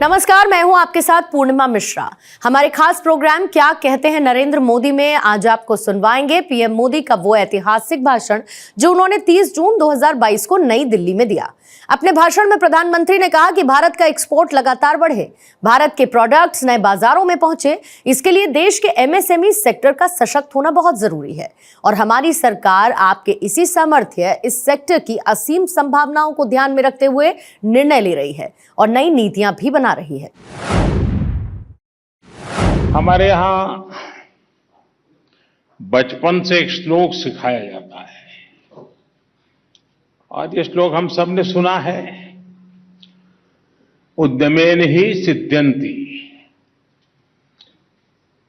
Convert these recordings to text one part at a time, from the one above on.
नमस्कार, मैं हूं आपके साथ पूर्णिमा मिश्रा। हमारे खास प्रोग्राम क्या कहते हैं नरेंद्र मोदी में आज आपको सुनवाएंगे पीएम मोदी का वो ऐतिहासिक भाषण जो उन्होंने 30 जून 2022 को नई दिल्ली में दिया। अपने भाषण में प्रधानमंत्री ने कहा कि भारत का एक्सपोर्ट लगातार बढ़े, भारत के प्रोडक्ट्स नए बाजारों में पहुंचे। इसके लिए देश के एमएसएमई सेक्टर का सशक्त होना बहुत जरूरी है और हमारी सरकार आपके इसी सामर्थ्य इस सेक्टर की असीम संभावनाओं को ध्यान में रखते हुए निर्णय ले रही है और नई नीतियां भी बना रही है। हमारे यहाँ बचपन से एक श्लोक सिखाया जाता है और ये श्लोक हम सब ने सुना है, उद्यमेन ही सिद्ध्यन्ति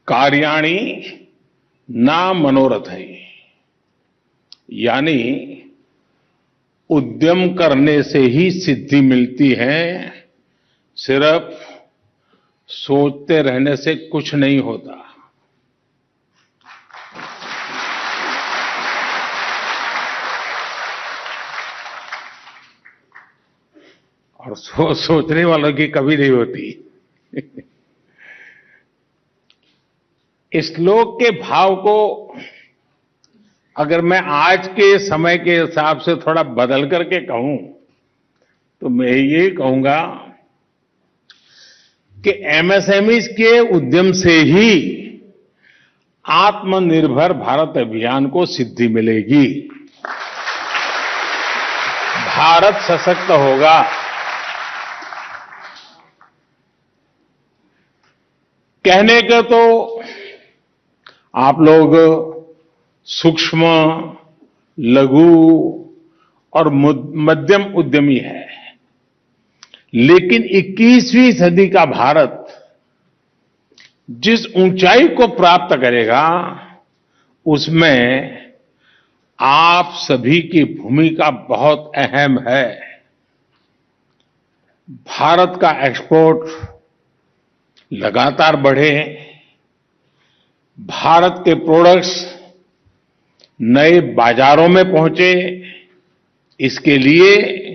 कार्याणि न मनोरथै। यानी उद्यम करने से ही सिद्धि मिलती है, सिर्फ सोचते रहने से कुछ नहीं होता। और सोचने वालों की कभी नहीं होती। इस श्लोक के भाव को अगर मैं आज के समय के हिसाब से थोड़ा बदल करके कहूं तो मैं ये कहूंगा कि एमएसएमई के उद्यम से ही आत्मनिर्भर भारत अभियान को सिद्धि मिलेगी, भारत सशक्त होगा। कहने के तो आप लोग सूक्ष्म, लघु और मध्यम उद्यमी है, लेकिन 21वीं सदी का भारत जिस ऊंचाई को प्राप्त करेगा उसमें आप सभी की भूमिका बहुत अहम है। भारत का एक्सपोर्ट लगातार बढ़े, भारत के प्रोडक्ट्स नए बाजारों में पहुंचे, इसके लिए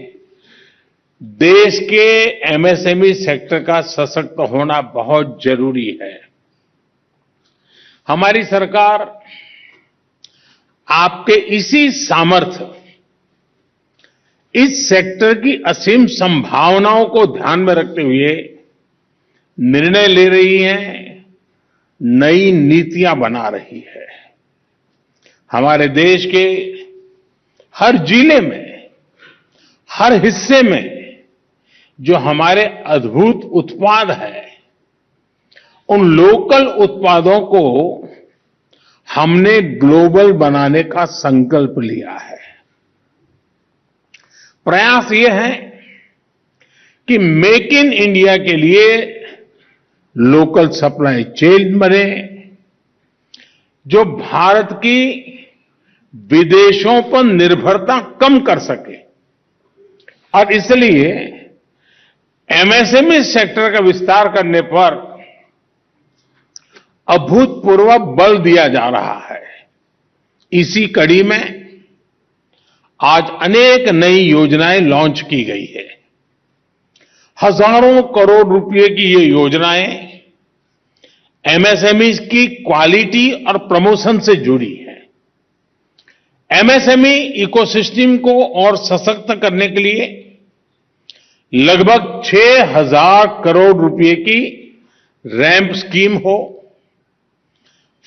देश के एमएसएमई सेक्टर का सशक्त होना बहुत जरूरी है। हमारी सरकार आपके इसी सामर्थ्य, इस सेक्टर की असीम संभावनाओं को ध्यान में रखते हुए निर्णय ले रही है, नई नीतियां बना रही है। हमारे देश के हर जिले में, हर हिस्से में जो हमारे अद्भुत उत्पाद है, उन लोकल उत्पादों को हमने ग्लोबल बनाने का संकल्प लिया है। प्रयास ये है कि मेक इन इंडिया के लिए लोकल सप्लाई चेन बने, जो भारत की विदेशों पर निर्भरता कम कर सके। और इसलिए एमएसएमई सेक्टर का विस्तार करने पर अभूतपूर्व बल दिया जा रहा है। इसी कड़ी में आज अनेक नई योजनाएं लॉन्च की गई है। हजारों करोड़ रुपए की ये योजनाएं एमएसएमई की क्वालिटी और प्रमोशन से जुड़ी है। एमएसएमई इकोसिस्टम को और सशक्त करने के लिए लगभग 6,000 करोड़ रुपए की रैंप स्कीम हो,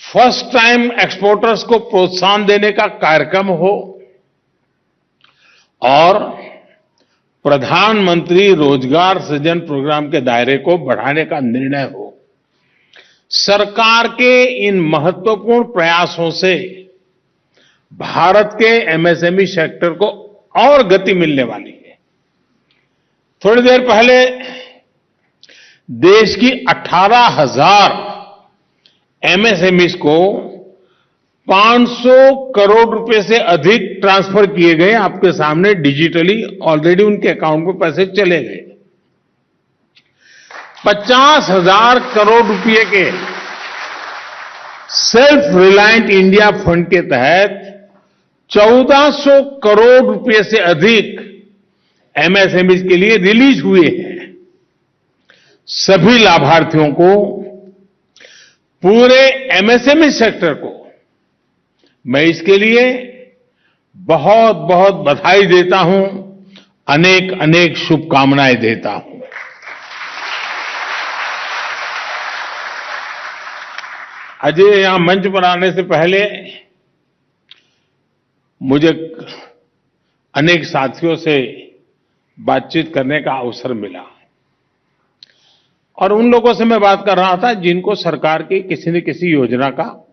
फर्स्ट टाइम एक्सपोर्टर्स को प्रोत्साहन देने का कार्यक्रम हो और प्रधानमंत्री रोजगार सृजन प्रोग्राम के दायरे को बढ़ाने का निर्णय हो। सरकार के इन महत्वपूर्ण प्रयासों से भारत के एमएसएमई सेक्टर को और गति मिलने वाली है। थोड़ी देर पहले देश की 18,000 एमएसएमईज को 500 करोड़ रुपए से अधिक ट्रांसफर किए गए। आपके सामने डिजिटली ऑलरेडी उनके अकाउंट में पैसे चले गए। 50,000 करोड़ रुपए के सेल्फ रिलायंट इंडिया फंड के तहत 1400 करोड़ रुपए से अधिक एमएसएमई के लिए रिलीज हुए हैं। सभी लाभार्थियों को, पूरे एमएसएमई सेक्टर को मैं इसके लिए बहुत बहुत बधाई देता हूं, अनेक अनेक शुभकामनाएं देता हूं। अजय, यहां मंच पर आने से पहले मुझे अनेक साथियों से बातचीत करने का अवसर मिला और उन लोगों से मैं बात कर रहा था जिनको सरकार की किसी न किसी योजना का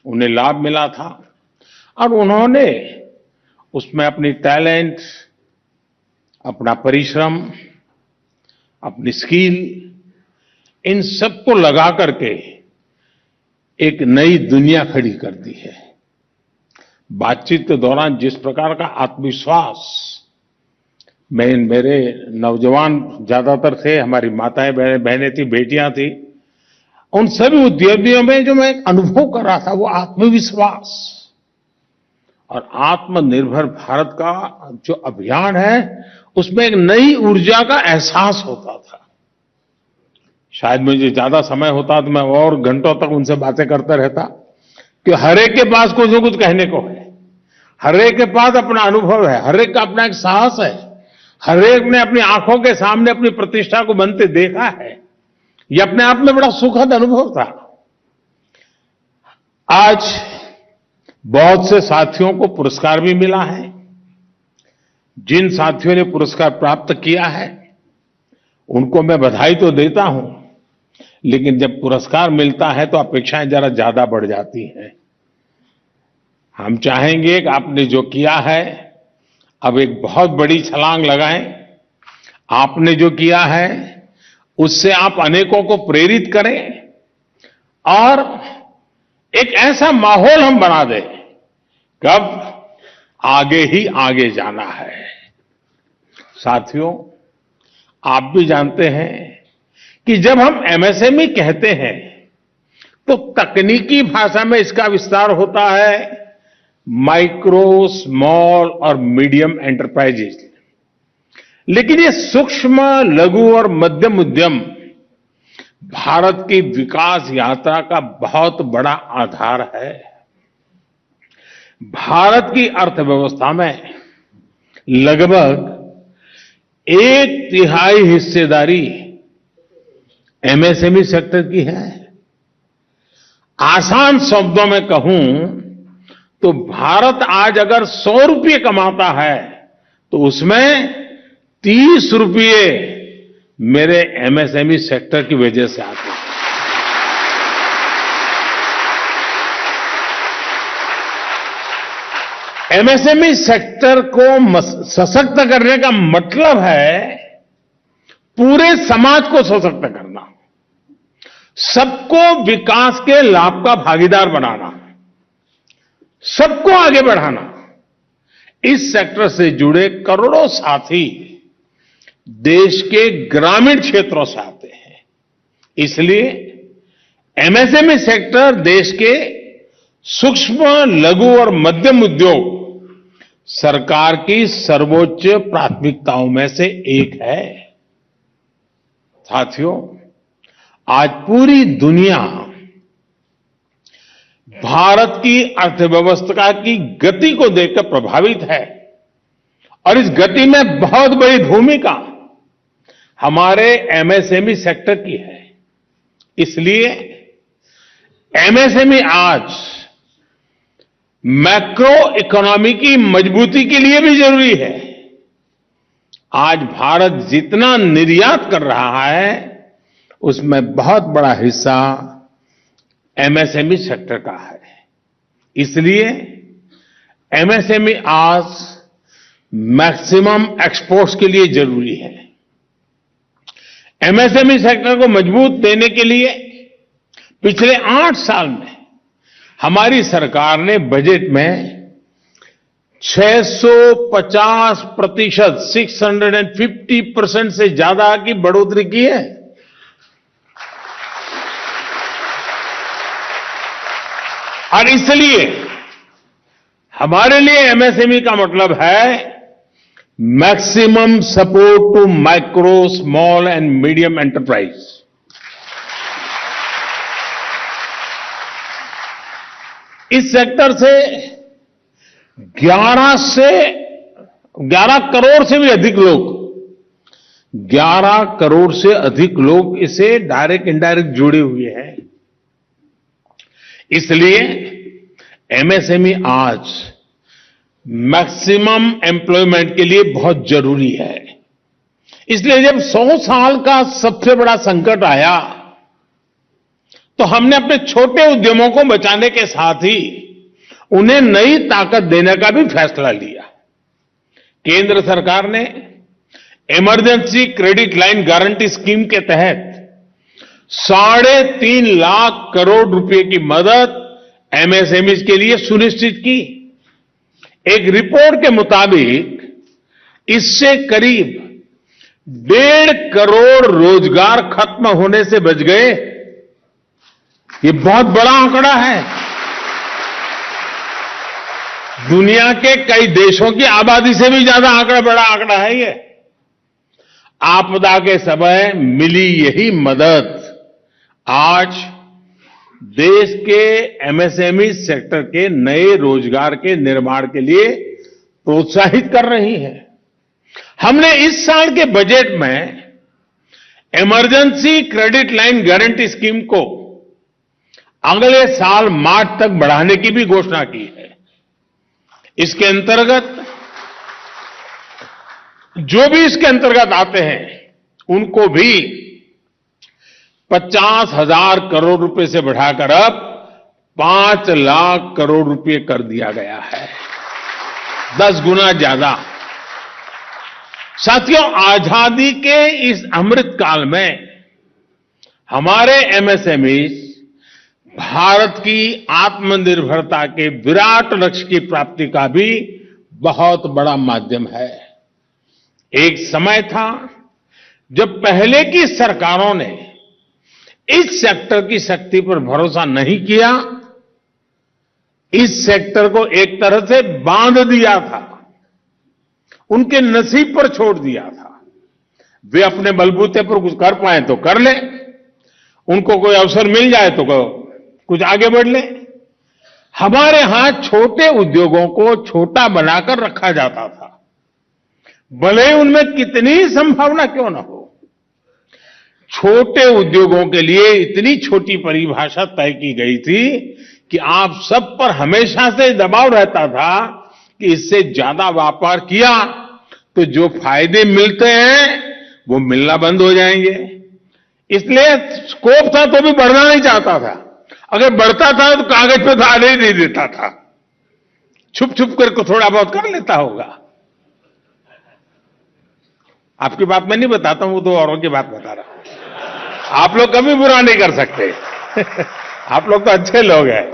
उन्हें लाभ मिला था और उन्होंने उसमें अपनी टैलेंट, अपना परिश्रम, अपनी स्किल, इन सबको लगा करके एक नई दुनिया खड़ी कर दी है। बातचीत के दौरान जिस प्रकार का आत्मविश्वास मेरे नौजवान ज्यादातर थे, हमारी माताएं बहनें थी, बेटियां थी, उन सभी उद्यमियों में जो मैं अनुभव कर रहा था वो आत्मविश्वास और आत्मनिर्भर भारत का जो अभियान है उसमें एक नई ऊर्जा का एहसास होता था। शायद मुझे ज्यादा समय होता तो मैं और घंटों तक उनसे बातें करता रहता कि हर एक के पास कुछ न कुछ कहने को है, हर एक के पास अपना अनुभव है, हर एक का अपना एक साहस है, हर एक ने अपनी आंखों के सामने अपनी प्रतिष्ठा को बनते देखा है। यह अपने आप में बड़ा सुखद अनुभव था। आज बहुत से साथियों को पुरस्कार भी मिला है। जिन साथियों ने पुरस्कार प्राप्त किया है उनको मैं बधाई तो देता हूं, लेकिन जब पुरस्कार मिलता है तो अपेक्षाएं जरा ज्यादा बढ़ जाती हैं। हम चाहेंगे कि आपने जो किया है अब एक बहुत बड़ी छलांग लगाएं। आपने जो किया है उससे आप अनेकों को प्रेरित करें और एक ऐसा माहौल हम बना दें कब आगे ही आगे जाना है। साथियों, आप भी जानते हैं कि जब हम एमएसएमई कहते हैं तो तकनीकी भाषा में इसका विस्तार होता है माइक्रो, स्मॉल और मीडियम एंटरप्राइजेज। लेकिन ये सूक्ष्म, लघु और मध्यम उद्यम भारत की विकास यात्रा का बहुत बड़ा आधार है। भारत की अर्थव्यवस्था में लगभग 1/3 हिस्सेदारी एमएसएमई सेक्टर की है। आसान शब्दों में कहूं तो भारत आज अगर 100 रुपये कमाता है तो उसमें 30 रुपये मेरे एमएसएमई सेक्टर की वजह से आते हैं। एमएसएमई सेक्टर को सशक्त करने का मतलब है पूरे समाज को सशक्त करना, सबको विकास के लाभ का भागीदार बनाना, सबको आगे बढ़ाना। इस सेक्टर से जुड़े करोड़ों साथी देश के ग्रामीण क्षेत्रों से आते हैं। इसलिए एमएसएमई सेक्टर देश के सूक्ष्म, लघु और मध्यम उद्योग सरकार की सर्वोच्च प्राथमिकताओं में से एक है। साथियों, आज पूरी दुनिया भारत की अर्थव्यवस्था की गति को देखकर प्रभावित है और इस गति में बहुत बड़ी भूमिका हमारे एमएसएमई सेक्टर की है। इसलिए एमएसएमई आज मैक्रो इकोनॉमी की मजबूती के लिए भी जरूरी है। आज भारत जितना निर्यात कर रहा है उसमें बहुत बड़ा हिस्सा एमएसएमई सेक्टर का है। इसलिए एमएसएमई आज मैक्सिमम एक्सपोर्ट्स के लिए जरूरी है। एमएसएमई सेक्टर को मजबूत देने के लिए पिछले 8 साल में हमारी सरकार ने बजट में 650%, 650% से ज्यादा की बढ़ोतरी की है। और इसलिए हमारे लिए एमएसएमई का मतलब है maximum support to micro, small and medium enterprise. इस सेक्टर से 11 करोड़ से भी अधिक लोग 11 करोड़ से अधिक लोग इससे डायरेक्ट इनडायरेक्ट जुड़े हुए हैं। इसलिए एमएसएमई आज मैक्सिमम एम्प्लॉयमेंट के लिए बहुत जरूरी है। इसलिए जब 100 साल का सबसे बड़ा संकट आया तो हमने अपने छोटे उद्यमों को बचाने के साथ ही उन्हें नई ताकत देने का भी फैसला लिया। केंद्र सरकार ने emergency credit line guarantee scheme के तहत 3.5 लाख करोड़ रुपए की मदद एमएसएमई के लिए सुनिश्चित की। एक रिपोर्ट के मुताबिक इससे करीब 1.5 करोड़ रोजगार खत्म होने से बच गए। ये बहुत बड़ा आंकड़ा है। दुनिया के कई देशों की आबादी से भी ज्यादा बड़ा आंकड़ा है ये। आपदा के समय मिली यही मदद आज देश के एमएसएमई सेक्टर के नए रोजगार के निर्माण के लिए प्रोत्साहित कर रही है। हमने इस साल के बजट में emergency credit line guarantee scheme को अगले साल मार्च तक बढ़ाने की भी घोषणा की है। इसके अंतर्गत जो भी इसके अंतर्गत आते हैं उनको भी 50,000 करोड़ रुपए से बढ़ाकर अब 5 लाख करोड़ रुपए कर दिया गया है, 10 गुना ज्यादा। साथियों, आजादी के इस अमृत काल में हमारे एमएसएमई भारत की आत्मनिर्भरता के विराट लक्ष्य की प्राप्ति का भी बहुत बड़ा माध्यम है। एक समय था जब पहले की सरकारों ने इस सेक्टर की शक्ति पर भरोसा नहीं किया, इस सेक्टर को एक तरह से बांध दिया था, उनके नसीब पर छोड़ दिया था। वे अपने बलबूते पर कुछ कर पाए तो कर ले, उनको कोई अवसर मिल जाए तो कुछ आगे बढ़ ले। हमारे यहां छोटे उद्योगों को छोटा बनाकर रखा जाता था, भले ही उनमें कितनी संभावना क्यों न हो। छोटे उद्योगों के लिए इतनी छोटी परिभाषा तय की गई थी कि आप सब पर हमेशा से दबाव रहता था कि इससे ज्यादा व्यापार किया तो जो फायदे मिलते हैं वो मिलना बंद हो जाएंगे। इसलिए स्कोप था तो भी बढ़ना नहीं चाहता था। अगर बढ़ता था तो कागज पे तो आने ही नहीं देता था, छुप छुप कर थोड़ा बहुत कर लेता होगा। आपकी बात मैं नहीं बताता हूं, वो तो औरों की बात बता रहा हूं। आप लोग कभी बुरा नहीं कर सकते आप लोग तो अच्छे लोग हैं।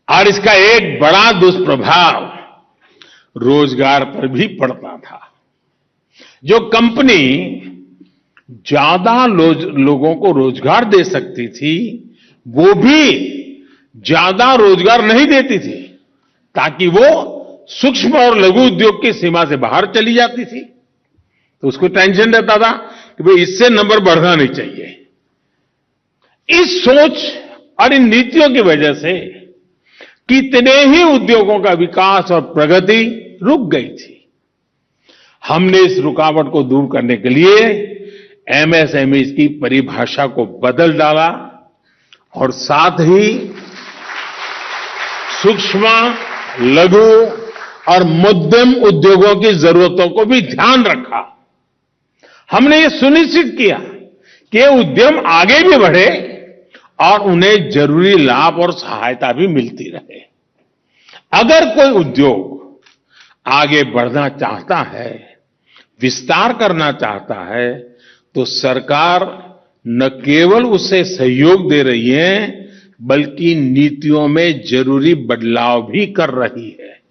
और इसका एक बड़ा दुष्प्रभाव रोजगार पर भी पड़ता था। जो कंपनी ज्यादा लोगों को रोजगार दे सकती थी, वो भी ज्यादा रोजगार नहीं देती थी, ताकि वो सूक्ष्म और लघु उद्योग की सीमा से बाहर चली जाती थी। तो उसको टेंशन रहता था कि भाई इससे नंबर बढ़ना नहीं चाहिए। इस सोच और इन नीतियों की वजह से कितने ही उद्योगों का विकास और प्रगति रुक गई थी। हमने इस रुकावट को दूर करने के लिए एमएसएमई की परिभाषा को बदल डाला और साथ ही सूक्ष्म, लघु और मध्यम उद्योगों की जरूरतों को भी ध्यान रखा। हमने ये सुनिश्चित किया कि ये उद्यम आगे भी बढ़े और उन्हें जरूरी लाभ और सहायता भी मिलती रहे। अगर कोई उद्योग आगे बढ़ना चाहता है, विस्तार करना चाहता है, तो सरकार न केवल उसे सहयोग दे रही है, बल्कि नीतियों में जरूरी बदलाव भी कर रही है।